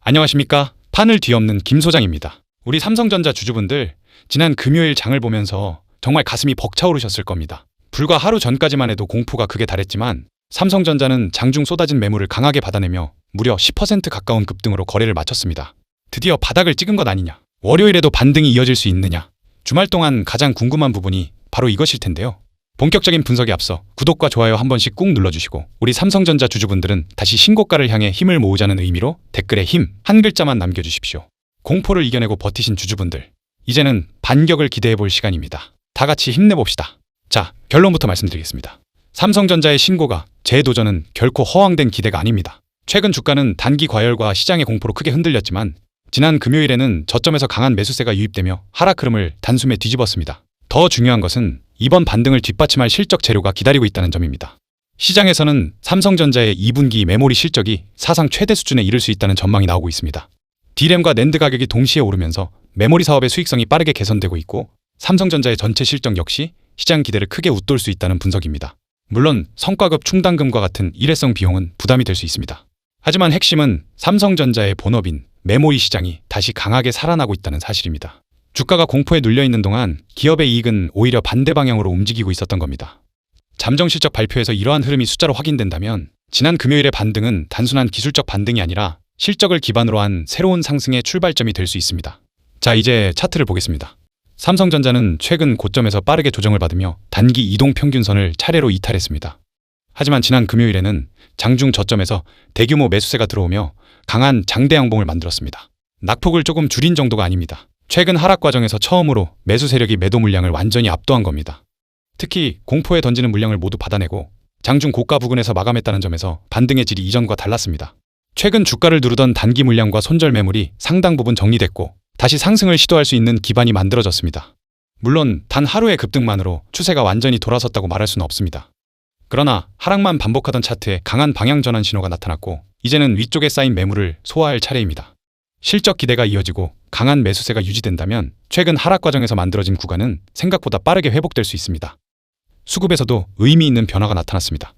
안녕하십니까? 판을 뒤엎는 김 소장입니다. 우리 삼성전자 주주분들, 지난 금요일 장을 보면서 정말 가슴이 벅차오르셨을 겁니다. 불과 하루 전까지만 해도 공포가 극에 달했지만 삼성전자는 장중 쏟아진 매물을 강하게 받아내며 무려 10% 가까운 급등으로 거래를 마쳤습니다. 드디어 바닥을 찍은 것 아니냐? 월요일에도 반등이 이어질 수 있느냐? 주말 동안 가장 궁금한 부분이 바로 이것일 텐데요. 본격적인 분석에 앞서 구독과 좋아요 한 번씩 꾹 눌러주시고 우리 삼성전자 주주분들은 다시 신고가를 향해 힘을 모으자는 의미로 댓글에 힘 한 글자만 남겨주십시오. 공포를 이겨내고 버티신 주주분들, 이제는 반격을 기대해볼 시간입니다. 다 같이 힘내봅시다. 자, 결론부터 말씀드리겠습니다. 삼성전자의 신고가 재도전은 결코 허황된 기대가 아닙니다. 최근 주가는 단기 과열과 시장의 공포로 크게 흔들렸지만 지난 금요일에는 저점에서 강한 매수세가 유입되며 하락 흐름을 단숨에 뒤집었습니다. 더 중요한 것은 이번 반등을 뒷받침할 실적 재료가 기다리고 있다는 점입니다. 시장에서는 삼성전자의 2분기 메모리 실적이 사상 최대 수준에 이를 수 있다는 전망이 나오고 있습니다. D램과 낸드 가격이 동시에 오르면서 메모리 사업의 수익성이 빠르게 개선되고 있고 삼성전자의 전체 실적 역시 시장 기대를 크게 웃돌 수 있다는 분석입니다. 물론 성과급 충당금과 같은 일회성 비용은 부담이 될 수 있습니다. 하지만 핵심은 삼성전자의 본업인 메모리 시장이 다시 강하게 살아나고 있다는 사실입니다. 주가가 공포에 눌려있는 동안 기업의 이익은 오히려 반대 방향으로 움직이고 있었던 겁니다. 잠정 실적 발표에서 이러한 흐름이 숫자로 확인된다면 지난 금요일의 반등은 단순한 기술적 반등이 아니라 실적을 기반으로 한 새로운 상승의 출발점이 될 수 있습니다. 자, 이제 차트를 보겠습니다. 삼성전자는 최근 고점에서 빠르게 조정을 받으며 단기 이동 평균선을 차례로 이탈했습니다. 하지만 지난 금요일에는 장중 저점에서 대규모 매수세가 들어오며 강한 장대 양봉을 만들었습니다. 낙폭을 조금 줄인 정도가 아닙니다. 최근 하락 과정에서 처음으로 매수 세력이 매도 물량을 완전히 압도한 겁니다. 특히 공포에 던지는 물량을 모두 받아내고 장중 고가 부근에서 마감했다는 점에서 반등의 질이 이전과 달랐습니다. 최근 주가를 누르던 단기 물량과 손절 매물이 상당 부분 정리됐고 다시 상승을 시도할 수 있는 기반이 만들어졌습니다. 물론 단 하루의 급등만으로 추세가 완전히 돌아섰다고 말할 수는 없습니다. 그러나 하락만 반복하던 차트에 강한 방향 전환 신호가 나타났고 이제는 위쪽에 쌓인 매물을 소화할 차례입니다. 실적 기대가 이어지고 강한 매수세가 유지된다면 최근 하락 과정에서 만들어진 구간은 생각보다 빠르게 회복될 수 있습니다. 수급에서도 의미 있는 변화가 나타났습니다.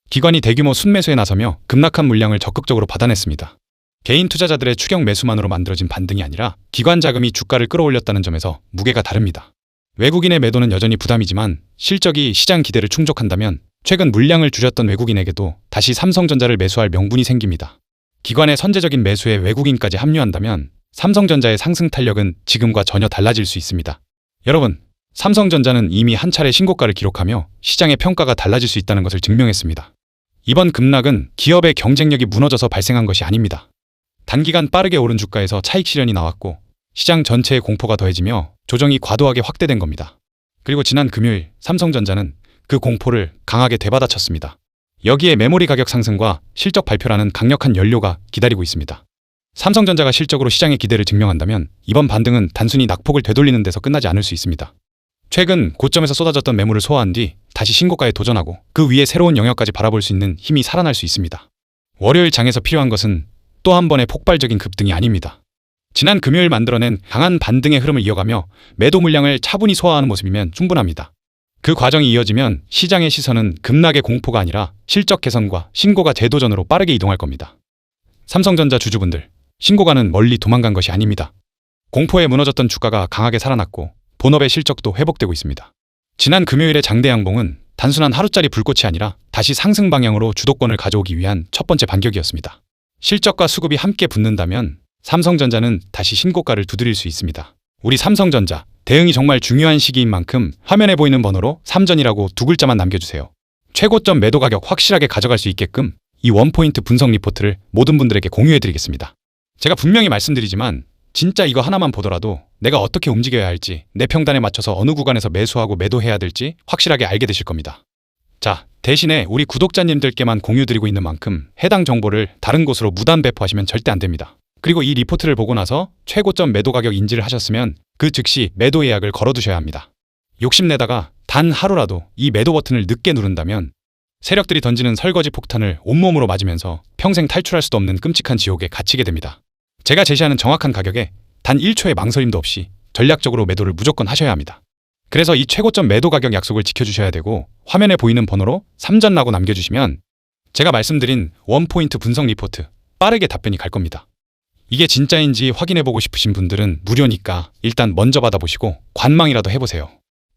기관이 대규모 순매수에 나서며 급락한 물량을 적극적으로 받아냈습니다. 개인 투자자들의 추격 매수만으로 만들어진 반등이 아니라 기관 자금이 주가를 끌어올렸다는 점에서 무게가 다릅니다. 외국인의 매도는 여전히 부담이지만 실적이 시장 기대를 충족한다면 최근 물량을 줄였던 외국인에게도 다시 삼성전자를 매수할 명분이 생깁니다. 기관의 선제적인 매수에 외국인까지 합류한다면 삼성전자의 상승 탄력은 지금과 전혀 달라질 수 있습니다. 여러분, 삼성전자는 이미 한 차례 신고가를 기록하며 시장의 평가가 달라질 수 있다는 것을 증명했습니다. 이번 급락은 기업의 경쟁력이 무너져서 발생한 것이 아닙니다. 단기간 빠르게 오른 주가에서 차익 실현이 나왔고 시장 전체의 공포가 더해지며 조정이 과도하게 확대된 겁니다. 그리고 지난 금요일 삼성전자는 그 공포를 강하게 되받아쳤습니다. 여기에 메모리 가격 상승과 실적 발표라는 강력한 연료가 기다리고 있습니다. 삼성전자가 실적으로 시장의 기대를 증명한다면 이번 반등은 단순히 낙폭을 되돌리는 데서 끝나지 않을 수 있습니다. 최근 고점에서 쏟아졌던 매물을 소화한 뒤 다시 신고가에 도전하고 그 위에 새로운 영역까지 바라볼 수 있는 힘이 살아날 수 있습니다. 월요일 장에서 필요한 것은 또 한 번의 폭발적인 급등이 아닙니다. 지난 금요일 만들어낸 강한 반등의 흐름을 이어가며 매도 물량을 차분히 소화하는 모습이면 충분합니다. 그 과정이 이어지면 시장의 시선은 급락의 공포가 아니라 실적 개선과 신고가 재도전으로 빠르게 이동할 겁니다. 삼성전자 주주분들, 신고가는 멀리 도망간 것이 아닙니다. 공포에 무너졌던 주가가 강하게 살아났고 본업의 실적도 회복되고 있습니다. 지난 금요일의 장대 양봉은 단순한 하루짜리 불꽃이 아니라 다시 상승 방향으로 주도권을 가져오기 위한 첫 번째 반격이었습니다. 실적과 수급이 함께 붙는다면 삼성전자는 다시 신고가를 두드릴 수 있습니다. 우리 삼성전자, 대응이 정말 중요한 시기인 만큼 화면에 보이는 번호로 3전이라고 두 글자만 남겨주세요. 최고점 매도 가격 확실하게 가져갈 수 있게끔 이 원포인트 분석 리포트를 모든 분들에게 공유해드리겠습니다. 제가 분명히 말씀드리지만 진짜 이거 하나만 보더라도 내가 어떻게 움직여야 할지, 내 평단에 맞춰서 어느 구간에서 매수하고 매도해야 될지 확실하게 알게 되실 겁니다. 자, 대신에 우리 구독자님들께만 공유드리고 있는 만큼 해당 정보를 다른 곳으로 무단 배포하시면 절대 안 됩니다. 그리고 이 리포트를 보고 나서 최고점 매도 가격 인지를 하셨으면 그 즉시 매도 예약을 걸어두셔야 합니다. 욕심내다가 단 하루라도 이 매도 버튼을 늦게 누른다면 세력들이 던지는 설거지 폭탄을 온몸으로 맞으면서 평생 탈출할 수도 없는 끔찍한 지옥에 갇히게 됩니다. 제가 제시하는 정확한 가격에 단 1초의 망설임도 없이 전략적으로 매도를 무조건 하셔야 합니다. 그래서 이 최고점 매도 가격 약속을 지켜주셔야 되고 화면에 보이는 번호로 3전라고 남겨주시면 제가 말씀드린 원포인트 분석 리포트 빠르게 답변이 갈 겁니다. 이게 진짜인지 확인해보고 싶으신 분들은 무료니까 일단 먼저 받아보시고 관망이라도 해보세요.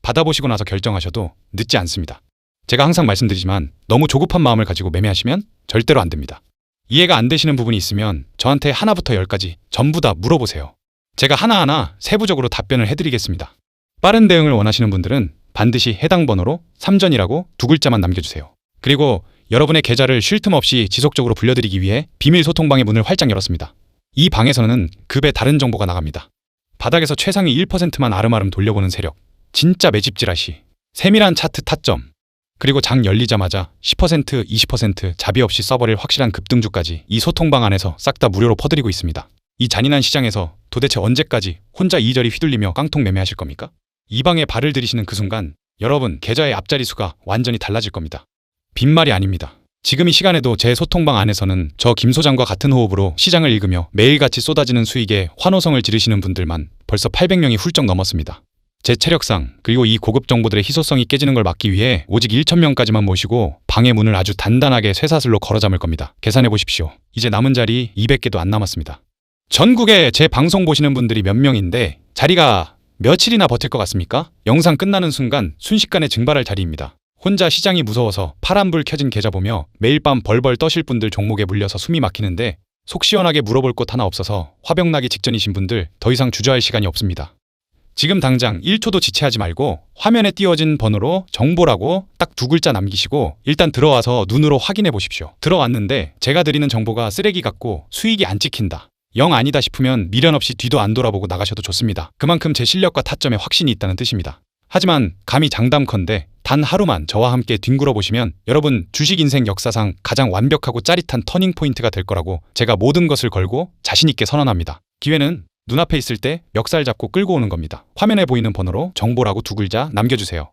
받아보시고 나서 결정하셔도 늦지 않습니다. 제가 항상 말씀드리지만 너무 조급한 마음을 가지고 매매하시면 절대로 안 됩니다. 이해가 안 되시는 부분이 있으면 저한테 하나부터 10까지 전부 다 물어보세요. 제가 하나하나 세부적으로 답변을 해드리겠습니다. 빠른 대응을 원하시는 분들은 반드시 해당 번호로 3전이라고 2글자만 남겨주세요. 그리고 여러분의 계좌를 쉴 틈 없이 지속적으로 불려드리기 위해 비밀 소통방의 문을 활짝 열었습니다. 이 방에서는 급의 다른 정보가 나갑니다. 바닥에서 최상위 1%만 아름아름 돌려보는 세력, 진짜 매집지라시, 세밀한 차트 타점, 그리고 장 열리자마자 10%, 20% 자비 없이 써버릴 확실한 급등주까지 이 소통방 안에서 싹 다 무료로 퍼드리고 있습니다. 이 잔인한 시장에서 도대체 언제까지 혼자 이리저리 휘둘리며 깡통 매매하실 겁니까? 이 방에 발을 들이시는 그 순간 여러분 계좌의 앞자리 수가 완전히 달라질 겁니다. 빈말이 아닙니다. 지금 이 시간에도 제 소통방 안에서는 저 김 소장과 같은 호흡으로 시장을 읽으며 매일같이 쏟아지는 수익에 환호성을 지르시는 분들만 벌써 800명이 훌쩍 넘었습니다. 제 체력상 그리고 이 고급 정보들의 희소성이 깨지는 걸 막기 위해 오직 1,000명까지만 모시고 방의 문을 아주 단단하게 쇠사슬로 걸어 잠을 겁니다. 계산해 보십시오. 이제 남은 자리 200개도 안 남았습니다. 전국에 제 방송 보시는 분들이 몇 명인데 자리가 며칠이나 버틸 것 같습니까? 영상 끝나는 순간 순식간에 증발할 자리입니다. 혼자 시장이 무서워서 파란불 켜진 계좌 보며 매일 밤 벌벌 떠실 분들 종목에 물려서 숨이 막히는데 속 시원하게 물어볼 곳 하나 없어서 화병 나기 직전이신 분들 더 이상 주저할 시간이 없습니다. 지금 당장 1초도 지체하지 말고 화면에 띄워진 번호로 정보라고 딱 2글자 남기시고 일단 들어와서 눈으로 확인해 보십시오. 들어왔는데 제가 드리는 정보가 쓰레기 같고 수익이 안 찍힌다. 영 아니다 싶으면 미련 없이 뒤도 안 돌아보고 나가셔도 좋습니다. 그만큼 제 실력과 타점에 확신이 있다는 뜻입니다. 하지만 감히 장담컨대 단 하루만 저와 함께 뒹굴어 보시면 여러분 주식 인생 역사상 가장 완벽하고 짜릿한 터닝 포인트가 될 거라고 제가 모든 것을 걸고 자신 있게 선언합니다. 기회는 눈앞에 있을 때 멱살 잡고 끌고 오는 겁니다. 화면에 보이는 번호로 정보라고 2글자 남겨주세요.